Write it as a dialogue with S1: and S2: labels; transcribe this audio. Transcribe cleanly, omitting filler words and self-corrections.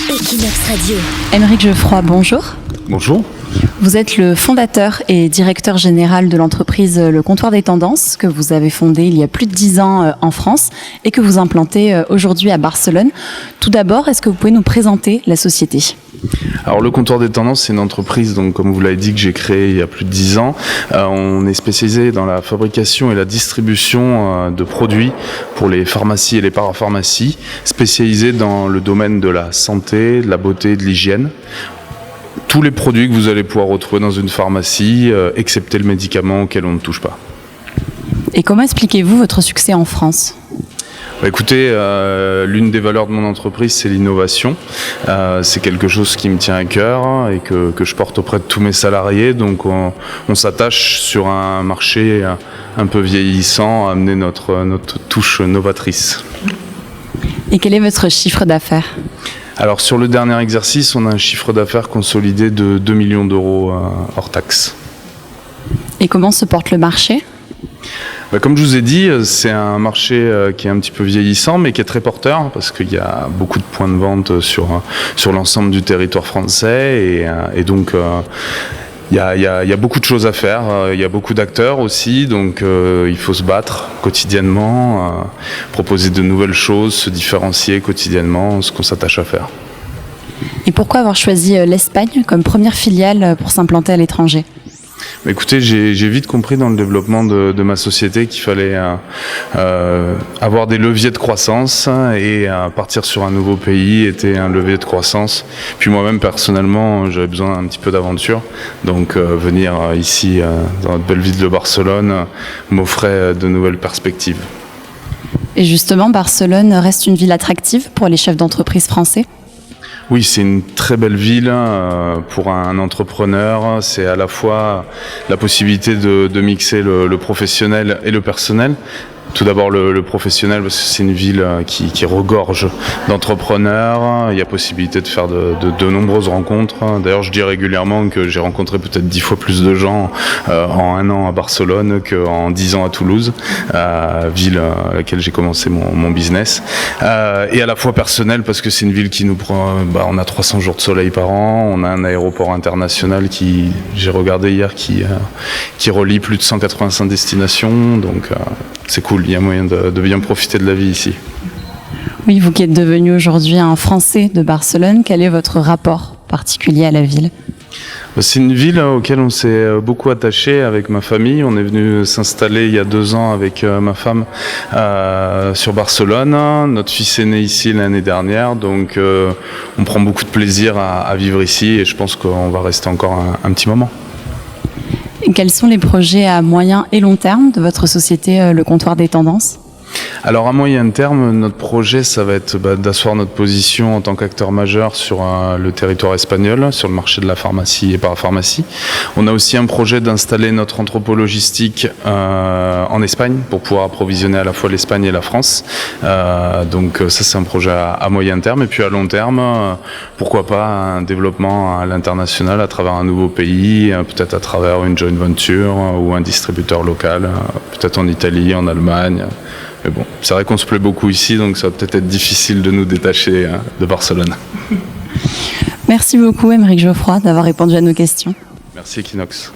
S1: Equinox Radio.
S2: Aymeric Geoffroy, bonjour.
S3: Bonjour.
S2: Vous êtes le fondateur et directeur général de l'entreprise Le Comptoir des Tendances, que vous avez fondée il y a plus de 10 ans en France et que vous implantez aujourd'hui à Barcelone. Tout d'abord, est-ce que vous pouvez nous présenter la société ?
S3: Alors le Comptoir des Tendances, c'est une entreprise, donc comme vous l'avez dit, que j'ai créée il y a plus de 10 ans. On est spécialisé dans la fabrication et la distribution de produits pour les pharmacies et les parapharmacies, spécialisés dans le domaine de la santé, de la beauté, de l'hygiène. Tous les produits que vous allez pouvoir retrouver dans une pharmacie, excepté le médicament auquel on ne touche pas. Et
S2: comment expliquez-vous votre succès en France ?
S3: Écoutez, l'une des valeurs de mon entreprise, c'est l'innovation. C'est quelque chose qui me tient à cœur et que je porte auprès de tous mes salariés. Donc on s'attache sur un marché un peu vieillissant à amener notre touche novatrice.
S2: Et quel est votre chiffre d'affaires ?
S3: Alors sur le dernier exercice, on a un chiffre d'affaires consolidé de 2 millions d'euros hors taxe.
S2: Et comment se porte le marché ?
S3: Comme je vous ai dit, c'est un marché qui est un petit peu vieillissant, mais qui est très porteur, parce qu'il y a beaucoup de points de vente sur l'ensemble du territoire français, et donc il y a beaucoup de choses à faire, il y a beaucoup d'acteurs aussi, donc il faut se battre quotidiennement, proposer de nouvelles choses, se différencier quotidiennement, ce qu'on s'attache à faire.
S2: Et pourquoi avoir choisi l'Espagne comme première filiale pour s'implanter à l'étranger ?
S3: Écoutez, j'ai vite compris dans le développement de ma société qu'il fallait avoir des leviers de croissance, et partir sur un nouveau pays était un levier de croissance. Puis moi-même, personnellement, j'avais besoin un petit peu d'aventure. Donc venir ici, dans notre belle ville de Barcelone, m'offrait de nouvelles perspectives.
S2: Et justement, Barcelone reste une ville attractive pour les chefs d'entreprise français ?
S3: Oui, c'est une très belle ville pour un entrepreneur. C'est à la fois la possibilité de mixer le professionnel et le personnel. Tout d'abord le professionnel, parce que c'est une ville qui regorge d'entrepreneurs. Il y a possibilité de faire de nombreuses rencontres. D'ailleurs, je dis régulièrement que j'ai rencontré peut-être 10 fois plus de gens en un an à Barcelone qu'en 10 ans à Toulouse, ville à laquelle j'ai commencé mon business. Et à la fois personnel, parce que c'est une ville qui nous prend... on a 300 jours de soleil par an. On a un aéroport international j'ai regardé hier, qui relie plus de 185 destinations. Donc c'est cool. Il y a moyen de bien profiter de la vie ici.
S2: Oui, vous qui êtes devenu aujourd'hui un Français de Barcelone, quel est votre rapport particulier à la ville ?
S3: C'est une ville auquel on s'est beaucoup attaché avec ma famille. On est venu s'installer il y a 2 ans avec ma femme sur Barcelone. Notre fils est né ici l'année dernière, donc on prend beaucoup de plaisir à vivre ici, et je pense qu'on va rester encore un petit moment.
S2: Et quels sont les projets à moyen et long terme de votre société, Le Comptoir des Tendances ?
S3: Alors à moyen terme, notre projet, ça va être d'asseoir notre position en tant qu'acteur majeur sur le territoire espagnol, sur le marché de la pharmacie et parapharmacie. On a aussi un projet d'installer notre entrepôt logistique en Espagne pour pouvoir approvisionner à la fois l'Espagne et la France. Donc ça, c'est un projet à moyen terme. Et puis à long terme, pourquoi pas un développement à l'international à travers un nouveau pays, peut-être à travers une joint venture ou un distributeur local, peut-être en Italie, en Allemagne. Mais bon, c'est vrai qu'on se plaît beaucoup ici, donc ça va peut-être être difficile de nous détacher de Barcelone.
S2: Merci beaucoup, Aymeric Geoffroy, d'avoir répondu à nos questions.
S3: Merci, Equinox.